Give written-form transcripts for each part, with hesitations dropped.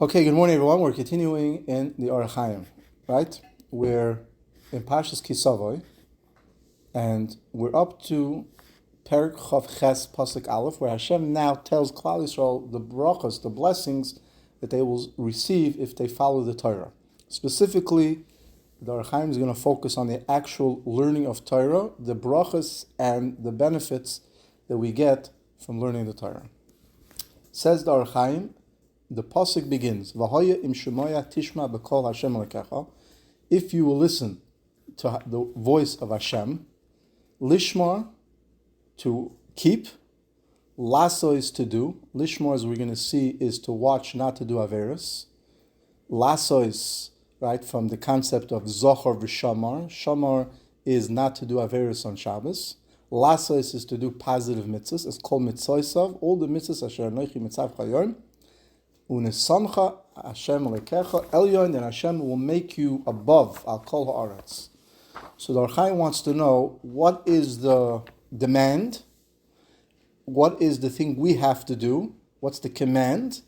Okay, good morning, everyone. We're continuing in the Hachaim, right? We're in Parshat Kisavoy, and we're up to Perek Chav Ches Pasuk Aleph, where Hashem now tells Klal Yisrael the brachas, the blessings that they will receive if they follow the Torah. Specifically, the Hachaim is going to focus on the actual learning of Torah, the brachas, and the benefits that we get from learning the Torah. Says the Hachaim, the pasuk begins, "V'hoya im shemoya tishma b'kol Hashem lekecha." If you will listen to the voice of Hashem, lishmar, to keep, lasso is to do. Lishmar, as we're going to see, is to watch, not to do averis. Lasso is right from the concept of zochar v'shamar. Shamar is not to do averis on Shabbos. Lasso is to do positive mitzvahs. It's called mitzvahs. All the mitzvahs asher anochi mitzav chayom. Unesancha Hashem lekecha elyon, and Hashem will make you above al kol haaretz. So the Hachaim wants to know, what is the demand, what is the thing we have to do, what's the command,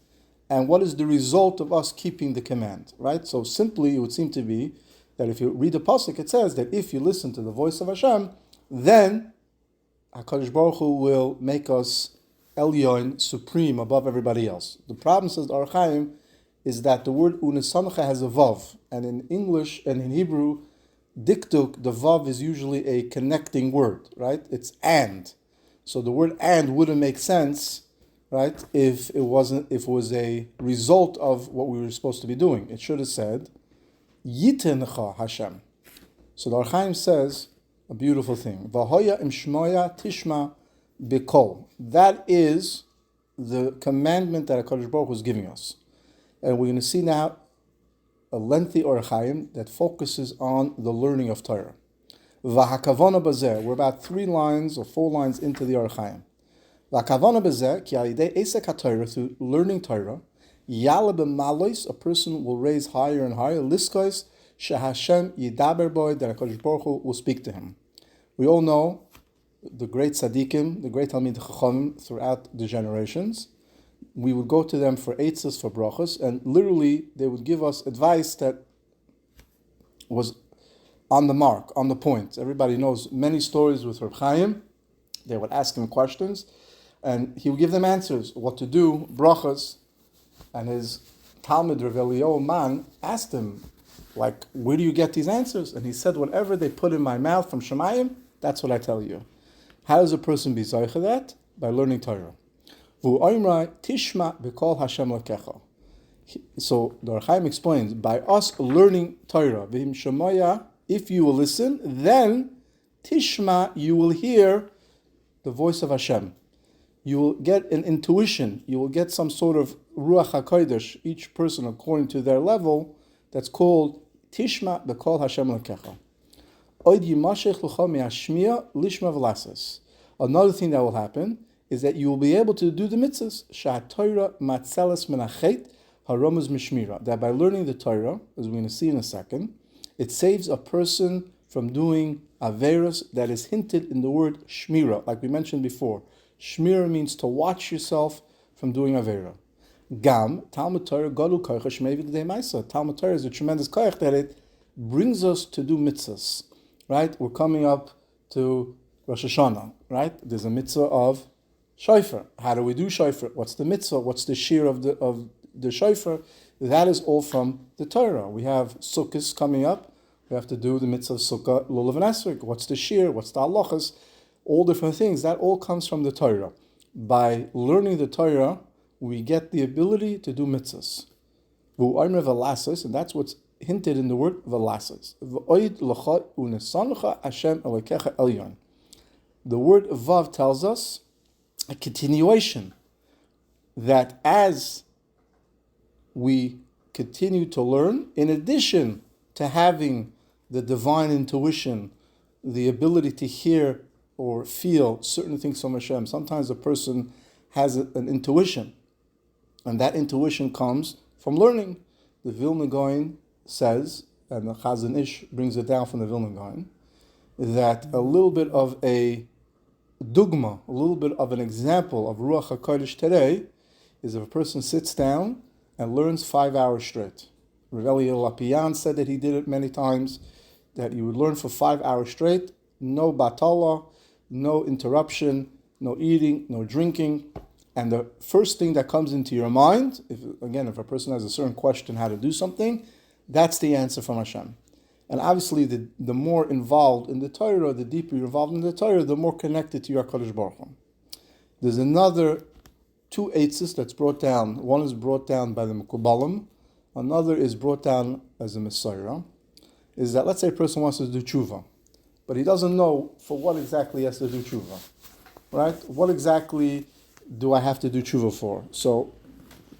and what is the result of us keeping the command, right? So simply, it would seem to be that if you read the pasuk, it says that if you listen to the voice of Hashem, then Hakadosh Baruch Hu will make us Elyon, supreme, above everybody else. The problem, says the Hachaim, is that the word unesancha has a vav, and in English and in Hebrew, diktuk, the vav is usually a connecting word, right? It's and. So the word and wouldn't make sense, right, if it was a result of what we were supposed to be doing. It should have said, Yitencha Hashem. So the Hachaim says a beautiful thing. V'hoya im shmoya tishma b'kol. That is the commandment that Hakadosh Baruch Hu is giving us. And we're going to see now a lengthy Hachaim that focuses on the learning of Torah. V'hakavana bazeh. We're about 3 lines or 4 lines into the Hachaim. V'hakavana bazeh ki alidei esek haTorah, through learning Torah, yala b'malois, a person will raise higher and higher, liskois shehashem yidaber boy, that Hakadosh Baruch Hu will speak to him. We all know the great tzaddikim, the great Talmid Chachamim throughout the generations. We would go to them for eitzes, for brachos, and literally they would give us advice that was on the mark, on the point. Everybody knows many stories with Reb Chaim. They would ask him questions, and he would give them answers, what to do, brachos. And his Talmid Rav Eliyahu Man asked him, like, where do you get these answers? And he said, whatever they put in my mouth from Shemayim, that's what I tell you. How does a person be zoicha that? By learning Torah. Tishma b'kol Hashem lekecha. So the Hachaim explains, by us learning Torah, v'him shemoya, if you will listen, then Tishma, you will hear the voice of Hashem. You will get an intuition. You will get some sort of Ruach HaKodesh, each person according to their level, that's called Tishma b'kol Hashem lekecha. Another thing that will happen is that you will be able to do the mitzvahs. That by learning the Torah, as we're going to see in a second, it saves a person from doing averos that is hinted in the word shmira, like we mentioned before. Shmira means to watch yourself from doing avera. Gam, Talmud Torah, Gadol Koich Shmei V'Gdei Maisa. Talmud Torah is a tremendous koich that it brings us to do mitzvahs. Right? We're coming up to Rosh Hashanah, right? There's a mitzvah of shofar. How do we do shofar? What's the mitzvah? What's the shir of the shofar? That is all from the Torah. We have Sukkot coming up. We have to do the mitzvah of Sukkah, Lulav and Esrog. What's the shir? What's the halachas? All different things. That all comes from the Torah. By learning the Torah, we get the ability to do mitzvahs. And that's what's hinted in the word velasas. The word vav tells us a continuation, that as we continue to learn, in addition to having the divine intuition, the ability to hear or feel certain things from Hashem, sometimes a person has an intuition, and that intuition comes from learning. The Vilna Gaon says, and the Chazon Ish brings it down from the Vilna Gaon, that a little bit of a dugma, a little bit of an example of Ruach HaKodesh today is if a person sits down and learns 5 hours straight. Rav Eli Lapian said that he did it many times, that he would learn for 5 hours straight, no batala, no interruption, no eating, no drinking. And the first thing that comes into your mind, if a person has a certain question how to do something, that's the answer from Hashem. And obviously, the more involved in the Torah, the deeper you're involved in the Torah, the more connected to your Hakadosh Baruch Hu. There's another 2 eitzes that's brought down. One is brought down by the Mekubalim, another is brought down as a Messiah. Is that, let's say a person wants to do tshuva, but he doesn't know for what exactly he has to do tshuva, right? What exactly do I have to do tshuva for? So,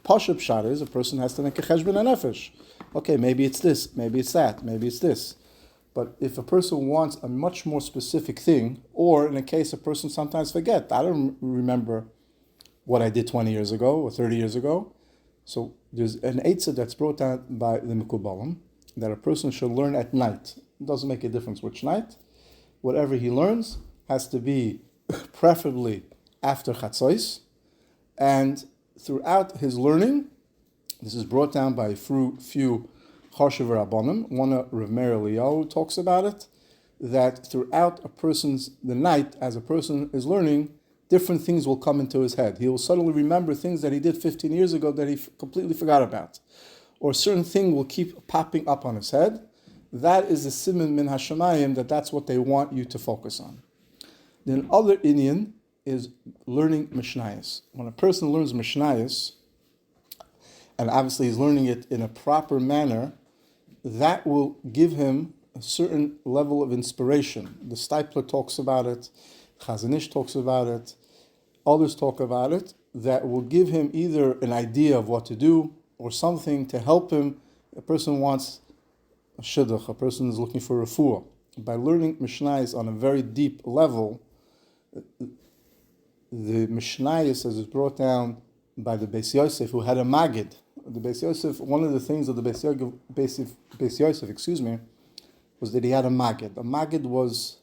Parshat Pshat is a person has to make a cheshbon nefesh. Okay, maybe it's this, maybe it's that, maybe it's this. But if a person wants a much more specific thing, or in a case a person sometimes forget, I don't remember what I did 20 years ago or 30 years ago. So there's an eitzah that's brought down by the Mekubalim that a person should learn at night. It doesn't make a difference which night. Whatever he learns has to be preferably after Chatzos. And throughout his learning, this is brought down by a few Charshav Rabbanim. One of Rav Meir Eliyahu talks about it, that throughout the night, as a person is learning, different things will come into his head. He will suddenly remember things that he did 15 years ago that he completely forgot about. Or a certain thing will keep popping up on his head. That is the siman min hashamayim, that's what they want you to focus on. Then other inyan is learning Mishnayos. When a person learns Mishnayos, and obviously he's learning it in a proper manner, that will give him a certain level of inspiration. The Stipler talks about it, Chazon Ish talks about it, others talk about it, that will give him either an idea of what to do or something to help him. A person wants a shidduch, a person is looking for refuah. By learning Mishnayos on a very deep level, the Mishnayos, as is brought down by the Beis Yosef, who had a Magid. The Beis Yosef, one of the things of the Beis Yosef, was that he had a Magid. A Magid was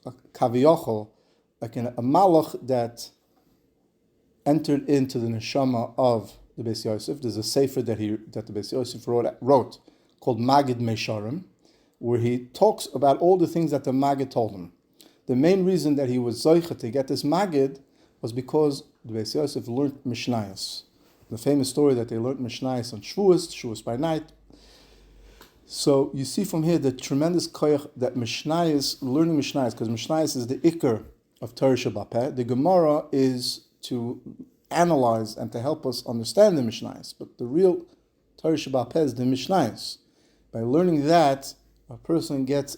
a kaviyochel, like a malach that entered into the neshama of the Beis Yosef. There's a sefer that the Beis Yosef wrote called Magid Mesharim, where he talks about all the things that the Magid told him. The main reason that he was zoicha to get this Magid was because the Beis Yosef learned Mishnayos. The famous story that they learned Mishnayos on Shavuos by night. So you see from here the tremendous koyach that learning Mishnayos, because Mishnayos is the ikar of Torah Shabbat. The Gemara is to analyze and to help us understand the Mishnayos, but the real Torah Shabbat is the Mishnayos. By learning that, a person gets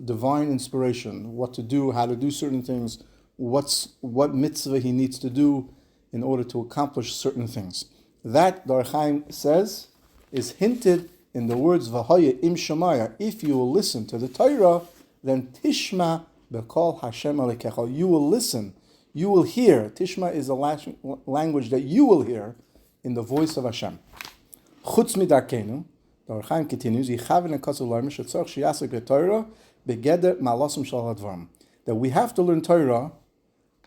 divine inspiration, what to do, how to do certain things, what mitzvah he needs to do in order to accomplish certain things. That, the Hachaim says, is hinted in the words V'haya im Shemaya. If you will listen to the Torah, then Tishma B'kol Hashem Alekecha. You will listen, you will hear. Tishma is a language that you will hear in the voice of Hashem. Chutz midarkenu, the Hachaim continues, Yichaven ekatzu l'armish etzorch sheyasek Torah begeder malasim shal hadvarim. That we have to learn Torah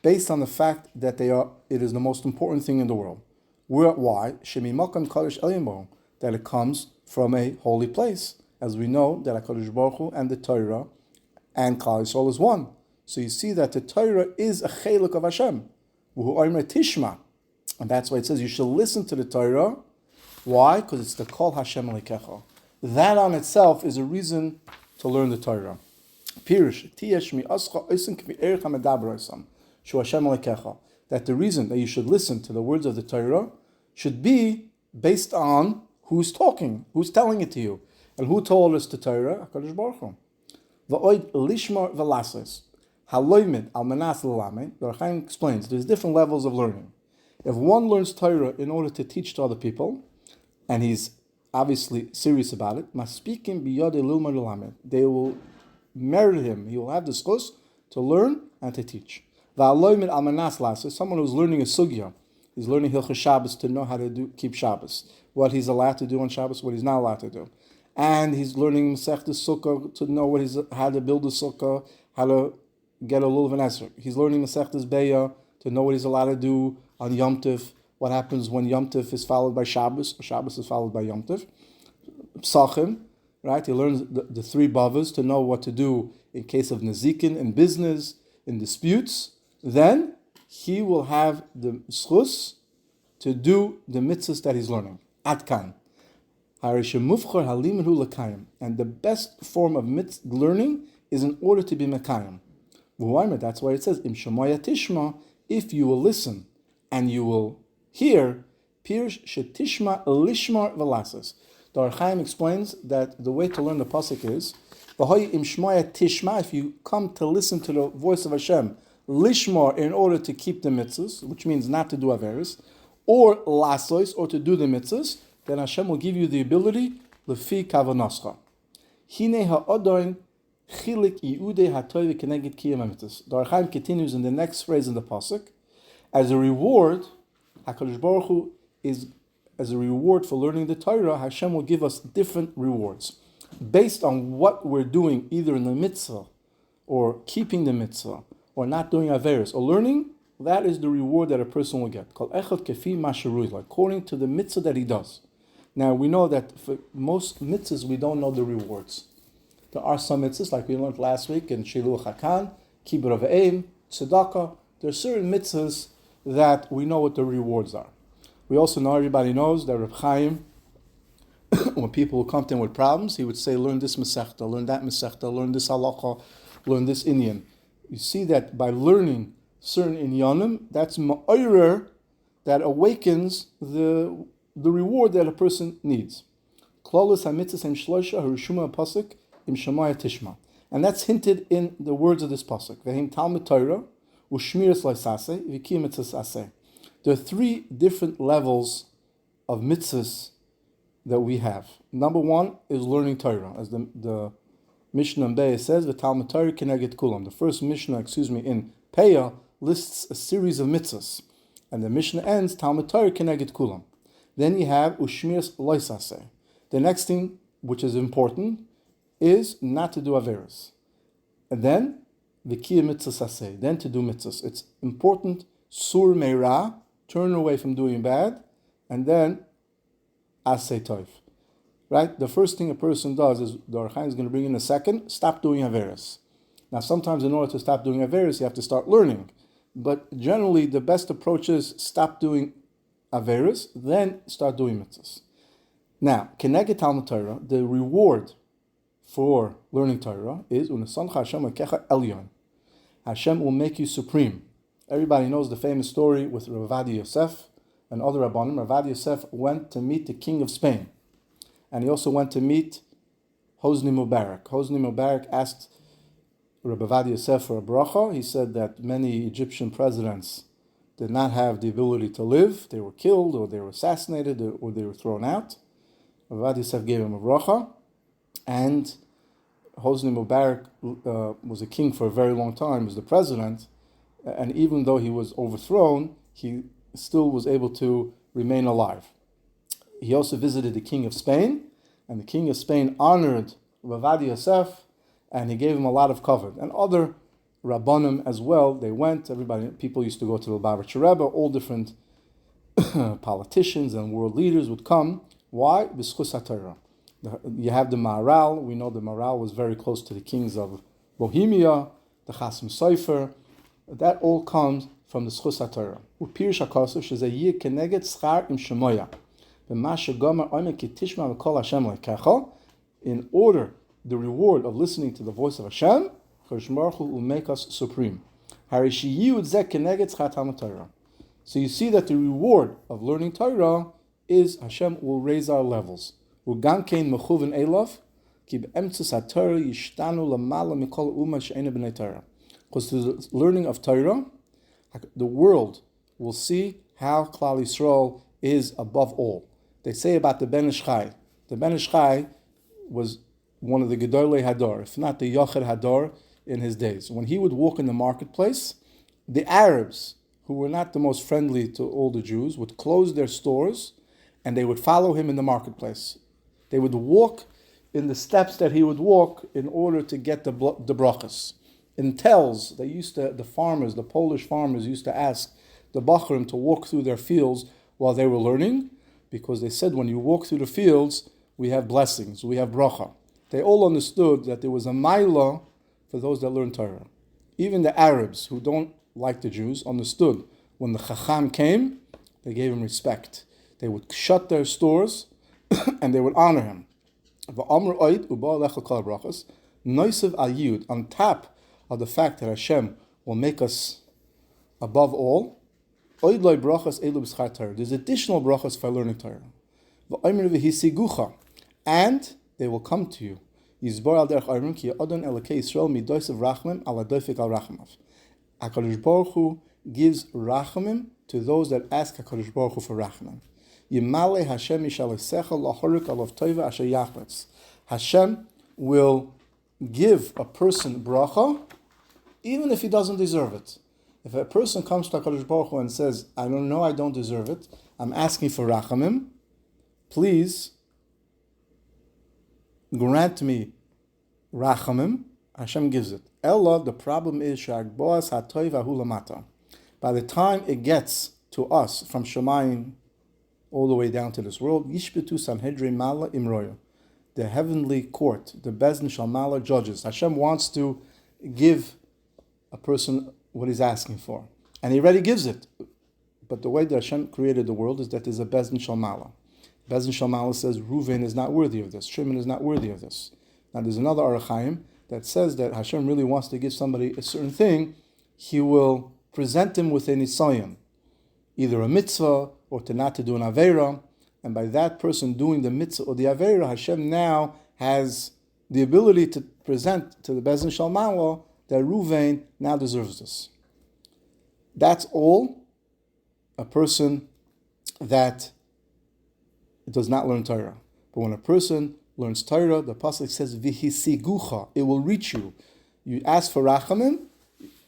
based on the fact that it is the most important thing in the world. Why? Shemimakam Kadosh Elyon, that it comes from a holy place. As we know that Hakadosh Baruch Hu and the Torah and Klal Yisrael is one. So you see that the Torah is a cheluk of Hashem. Tishma. And that's why it says you should listen to the Torah. Why? Because it's the Kol Hashem Alikecha. That on itself is a reason to learn the Torah. Pirush, that the reason that you should listen to the words of the Torah should be based on who's talking, who's telling it to you. And who told us the Torah? HaKadosh Baruch Hu. V'oid lishmar v'lases. Haloymid al manas l'lamed. The Hachaim explains there's different levels of learning. If one learns Torah in order to teach to other people, and he's obviously serious about it, maspikim biyad elulmar l'lamed. They will merit him. He will have the schus to learn and to teach. V'aloymid al manas lases. Someone who's learning a sugya. He's learning Hilchos Shabbos to know how to keep Shabbos. What he's allowed to do on Shabbos, what he's not allowed to do. And he's learning Masechtas Sukkah to know how to build a Sukkah, how to get a lulav and esrog. He's learning Masechtas Beya to know what he's allowed to do on Yom Tov what happens when Yom Tov is followed by Shabbos, or Shabbos is followed by Yom Tov. Psachim, right? He learns the three bavas to know what to do in case of nezikin, in business, in disputes. Then he will have the schus to do the mitzvahs that he's learning. Atkan. And the best form of learning is in order to be mekayim. That's why it says, Im shemaya tishma, if you will listen and you will hear, pirsh shetishma lishmar velasas. The Hachaim explains that the way to learn the pasuk is, V'hoy im shemaya tishma, if you come to listen to the voice of Hashem, lishmar, in order to keep the mitzvahs, which means not to do averis, or lasos, or to do the mitzvahs, then Hashem will give you the ability, lefi kavanoscha. Hine ha'odoin chilik iude ha'toiv keneged kiyam mitzvahs. The Hachaim continues in the next phrase in the pasuk, as a reward, Hakadosh Baruch Hu is, as a reward for learning the Torah, Hashem will give us different rewards based on what we're doing, either in the mitzvah, or keeping the mitzvah, or not doing averis, or learning. That is the reward that a person will get. Kol echad kefi masharuy, according to the mitzvah that he does. Now we know that for most mitzvahs we don't know the rewards. There are some mitzvahs, like we learned last week in Shiluach Hakan, Kibbur Avayim, Tzedakah. There are certain mitzvahs that we know what the rewards are. We also know, everybody knows, that Reb Chaim, when people would come to him with problems, he would say, learn this Masechta, learn that Masechta, learn this Halacha, learn this Inyan. You see that by learning certain Inyanim, that's ma'orer, that awakens the reward that a person needs. Klaus ha-mitzvahs hem shloisha harushuma pasuk im shemaya tishma. And that's hinted in the words of this pasuk. V'hem talmud Torah, u'shmiras loisase, v'kiyam mitzvahs aseh. There are three different levels of mitzvahs that we have. Number one is learning Torah. As the Mishnah in Be'eh says, v'talmud Torah keneged kulam. The first Mishnah, in Peah, lists a series of mitzvahs. And the Mishnah ends, Talmud Torah keneged kulam. Then you have ushmiras loisase. The next thing, which is important, is not to do averis. And then, v'kiyam mitzvahs aseh, then to do mitzvahs. It's important, sur meira, turn away from doing bad, and then aseh toiv. Right? The first thing a person does is, the Hachaim is going to bring in a second, stop doing averis. Now sometimes in order to stop doing averis, you have to start learning. But generally, the best approach is stop doing averis, then start doing mitzvahs. Now, keneged Talmud Torah, the reward for learning Torah is unesancha Hashem lekecha elyon. Hashem will make you supreme. Everybody knows the famous story with Rav Ovadia Yosef and other Rabbanim. Rav Ovadia Yosef went to meet the king of Spain. And he also went to meet Hosni Mubarak. Hosni Mubarak asked Rabbi Ovadia Yosef for a bracha. He said that many Egyptian presidents did not have the ability to live. They were killed, or they were assassinated, or they were thrown out. Rabbi Ovadia Yosef gave him a bracha. And Hosni Mubarak was a king for a very long time, was the president. And even though he was overthrown, he still was able to remain alive. He also visited the king of Spain, and the king of Spain honored Rabbi Ovadia Yosef, and he gave him a lot of kavod. And other Rabbanim as well, they went, people used to go to the Lubavitcher Rebbe, all different politicians and world leaders would come. Why? B'schus HaTorah. You have the Maharal. We know the Maharal was very close to the kings of Bohemia, the Chasam Sofer. That all comes from the Schus HaTorah. U'pirish HaKosov shezeh keneged schar im shemoya. B'masha gomer omer ki tishma v'kol Hashem lekecha. In order, the reward of listening to the voice of Hashem, Hakadosh Baruch Hu will make us supreme. Harishiyud zeh keneged schar Talmud Torah. So you see that the reward of learning Torah is Hashem will raise our levels. U'gam kein mechuven elav ki b'emtzus HaTorah yishtanu lamala mikol umma she'ena b'nei Torah. Because through the learning of Torah, the world will see how Klal Yisrael is above all. They say about the Ben Ish Chai. The Ben Ish Chai was one of the Gedolei Hador, if not the Yochid Hador in his days. When he would walk in the marketplace, the Arabs, who were not the most friendly to all the Jews, would close their stores and they would follow him in the marketplace. They would walk in the steps that he would walk in order to get the brachas. In Tells, the farmers, the Polish farmers used to ask the Bachrim to walk through their fields while they were learning, because they said when you walk through the fields, we have blessings, we have bracha. They all understood that there was a maila for those that learn Torah. Even the Arabs who don't like the Jews understood when the Hachaim came, they gave him respect. They would shut their stores and they would honor him. On top of the fact that Hashem will make us above all, there's additional brachas for learning Torah. And they will come to you. HaKadosh Baruch Hu gives rachamim to those that ask HaKadosh Baruch Hu for rachamim. Hashem will give a person bracha even if he doesn't deserve it. If a person comes to HaKadosh Baruch Hu and says, I don't deserve it, I'm asking for rachamim, please grant me rachamim, Hashem gives it. Ella, the problem is, by the time it gets to us from Shemayim all the way down to this world, Yishbitu Sanhedrin Mala Imroya, the heavenly court, the Bezdin Shalmala judges. Hashem wants to give a person what he's asking for. And he already gives it. But the way that Hashem created the world is that there's a Bezdin Shalmala. Bezdin Shalmala says, Reuven is not worthy of this, Shimon is not worthy of this. Now there's another Hachaim that says that Hashem really wants to give somebody a certain thing, he will present him with a nisayon, either a mitzvah or to not to do an aveira, and by that person doing the mitzvah or the aveira, Hashem now has the ability to present to the Bezdin Shalmala that Reuven now deserves this. That's all a person that does not learn Torah. But when a person learns Torah, the pasuk says vihisigucha, it will reach you. You ask for rachamim,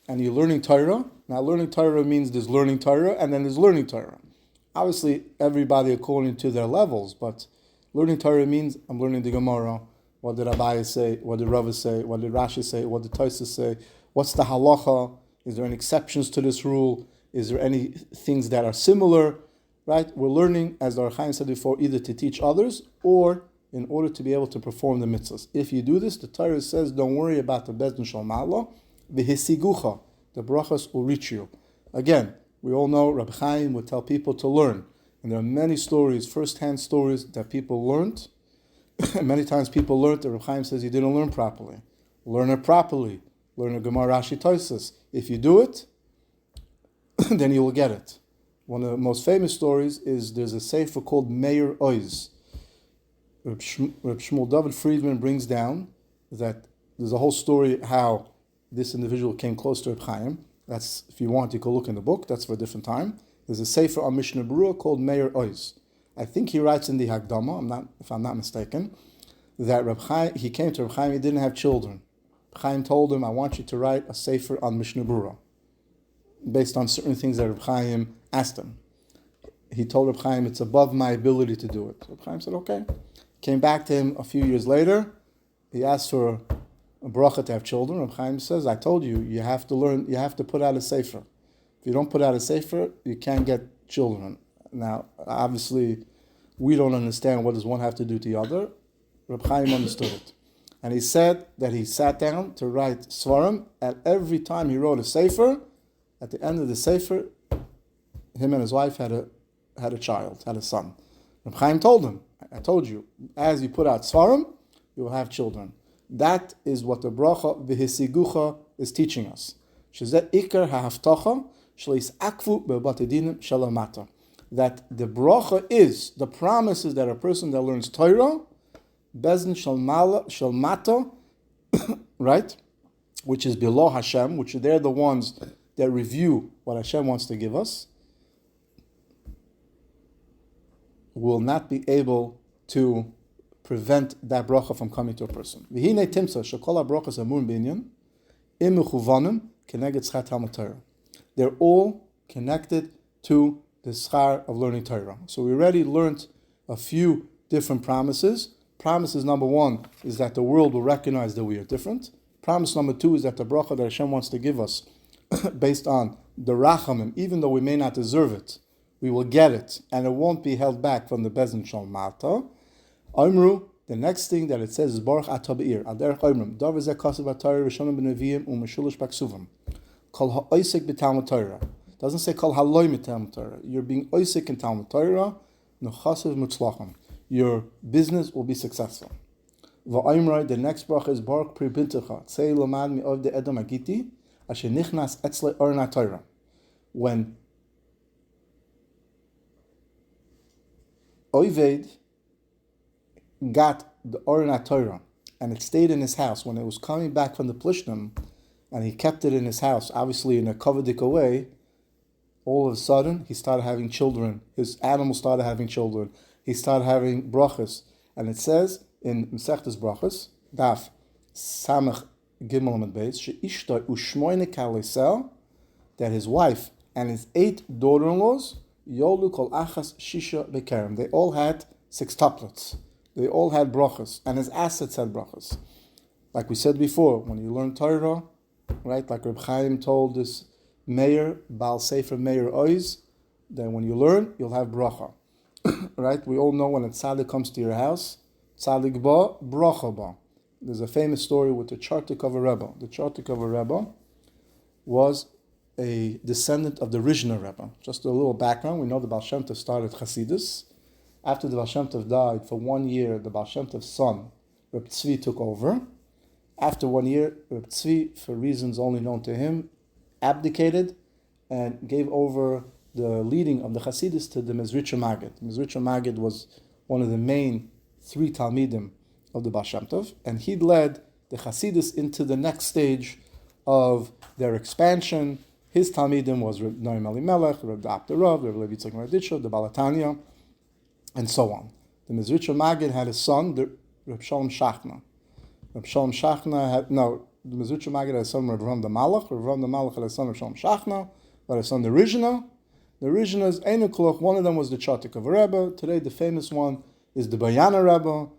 and you're learning Torah. Now, learning Torah means there's learning Torah, and then there's learning Torah. Obviously, everybody according to their levels, but learning Torah means I'm learning the Gemara. What did Abaye say? What did Rava say? What did Rashi say? What did Tosfos say? What's the halacha? Is there any exceptions to this rule? Is there any things that are similar? Right? We're learning, as the Hachaim said before, either to teach others or in order to be able to perform the mitzvahs. If you do this, the Torah says, don't worry about the Bezdin Shalmala, v'hisigucha, the brachas will reach you. Again, we all know Rabbi Chaim would tell people to learn. And there are many stories, first-hand stories that people learned. Many times people learned that Rabbi Chaim says you didn't learn properly. Learn it properly. Learn a Gemara Rashi Tosfos. If you do it, then you will get it. One of the most famous stories is there's a sefer called Meir Oz. Reb Shmuel David Friedman brings down that there's a whole story how this individual came close to Reb Chaim. That's, if you want, you can look in the book. That's for a different time. There's a sefer on Mishnah Berurah called Meir Oz. I think he writes in the Hagdama, if I'm not mistaken, that Reb Chaim, he came to Reb Chaim, he didn't have children. Reb Chaim told him, I want you to write a sefer on Mishnah Berurah, based on certain things that Reb Chaim asked him. He told Reb Chaim, it's above my ability to do it. Reb Chaim said, okay. Came back to him a few years later. He asked for a bracha to have children. Reb Chaim says, I told you, you have to learn, you have to put out a sefer. If you don't put out a sefer, you can't get children. Now, obviously, we don't understand what does one have to do to the other. Reb Chaim understood it. And he said that he sat down to write svarim, and every time he wrote a sefer, at the end of the sefer, him and his wife had a child, had a son. Reb Chaim told him, I told you, as you put out svarim, you will have children. That is what the bracha v'hisigucha is teaching us. Shezeh ikar ha'haftacha shleis akvu be'batedinim shalamata. That the bracha is, the promise is that a person that learns Torah, Bezdin Shalmata, right, which is below Hashem, which they're the ones that review what Hashem wants to give us, will not be able to prevent that bracha from coming to a person. V'hinei timsa shekol ha'brachas amun binyan im mechuvanim keneged schar Talmud Torah. They're all connected to the schar of learning Torah. So we already learned a few different promises. Promises number one is that the world will recognize that we are different. Promise number two is that the bracha that Hashem wants to give us, based on the rachamim, even though we may not deserve it, we will get it, and it won't be held back from the Bezin Shal Mata. Omru, the next thing that it says is Baruch Atah Be'ir, Aderech Omrim, Davar Zeh Kasav HaTorah Rishonim B'Neviim U'Meshulish B'Ksuvim. Kol ha'oisek b'Talmud Torah. Doesn't say kol ha'loy b'Talmud Torah. You're being oisek in Talmud Torah, Nechasav Mutzlachim. Your business will be successful. Va'imrai, the next bracha is Baruch Pri Bintecha. Tzei Lamad Mi'ov De Edom Agiti, Asher Nichnas Etzle Orna Torah. When Oived got the Orna Torah and it stayed in his house, when it was coming back from the Plishtim, and he kept it in his house, obviously in a kovedik way, all of a sudden he started having children. His animals started having children. He started having brachas. And it says in Mesechtes Brachas, Daf Samach Gimel Amud Beis, She'ishta u'shmoine kalesel, that his wife and his 8 daughter-in-laws, Yolu kol achas shisha bekerem, they all had sextuplets. They all had brachas, and his assets had brachas. Like we said before, when you learn Torah, right, like Reb Chaim told this mayor, Baal Sefer Meir Oiz, then when you learn, you'll have bracha. Right? We all know when a tzaddik comes to your house, tzaddik ba, bracha ba. There's a famous story with the Chartik of a Rebbe. The Chartik of a Rebbe was a descendant of the Rizhner Rebbe. Just a little background, we know the Baal Shem Tov started Chasidus. After the Baal Shem Tov died, for 1 year, the Baal Shem Tov's son, Reb Tzvi, took over. After 1 year, Reb Tzvi, for reasons only known to him, abdicated and gave over the leading of the Chasidus to the Mezritcher Maggid. Mezritcher Maggid was one of the main 3 Talmidim of the Baal Shem Tov, and he led the Chasidus into the next stage of their expansion. His Talmidim was Reb Noam Elimelech, Reb Da'apter Rav, Reb Levi Tzok Meraditcho, the Balatanya, and so on. The Mezritcher Maggid had a son, the Reb Shalom Shachna. Reb Shalom Shachna had, no, the Mezritcher Maggid had a son, Reb Ram the Malach. Reb Ram the Malach had a son, Reb Shalom Shachna, but a son, the Rizhna. The Rizhna's Einu Kluch, one of them was the Chartik of a Rebbe. Today, the famous one is the Bayana Rebbe,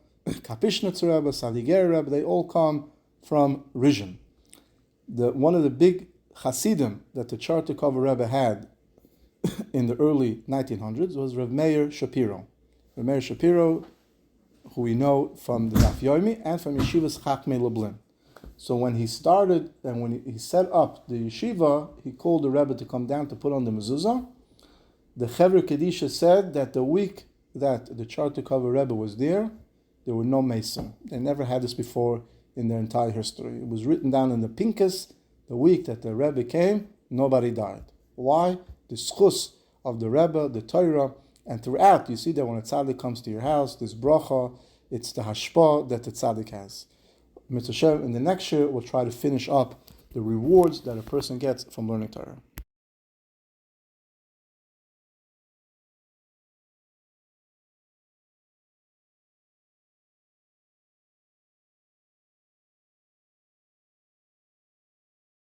Kapishnitz Rebbe, Saliger Rebbe. They all come from Rizhn. One of the big Hasidim that the Chartik of a Rebbe had in the early 1900s was Rav Meir Shapiro. Rav Meir Shapiro, who we know from the Daf Yomi and from Yeshivas Chachmei Lublin. So when he started and when he set up the yeshiva, he called the Rebbe to come down to put on the mezuzah. The Chevra Kedisha said that the week that the Chartik of a Rebbe was there were no Mason. They never had this before in their entire history. It was written down in the Pinkus, the week that the Rebbe came, nobody died. Why? The schus of the Rebbe, the Torah, and throughout you see that when a tzaddik comes to your house, this bracha, it's the hashpah that the tzaddik has. Mitzvah Shem, in the next year, we'll try to finish up the rewards that a person gets from learning Torah.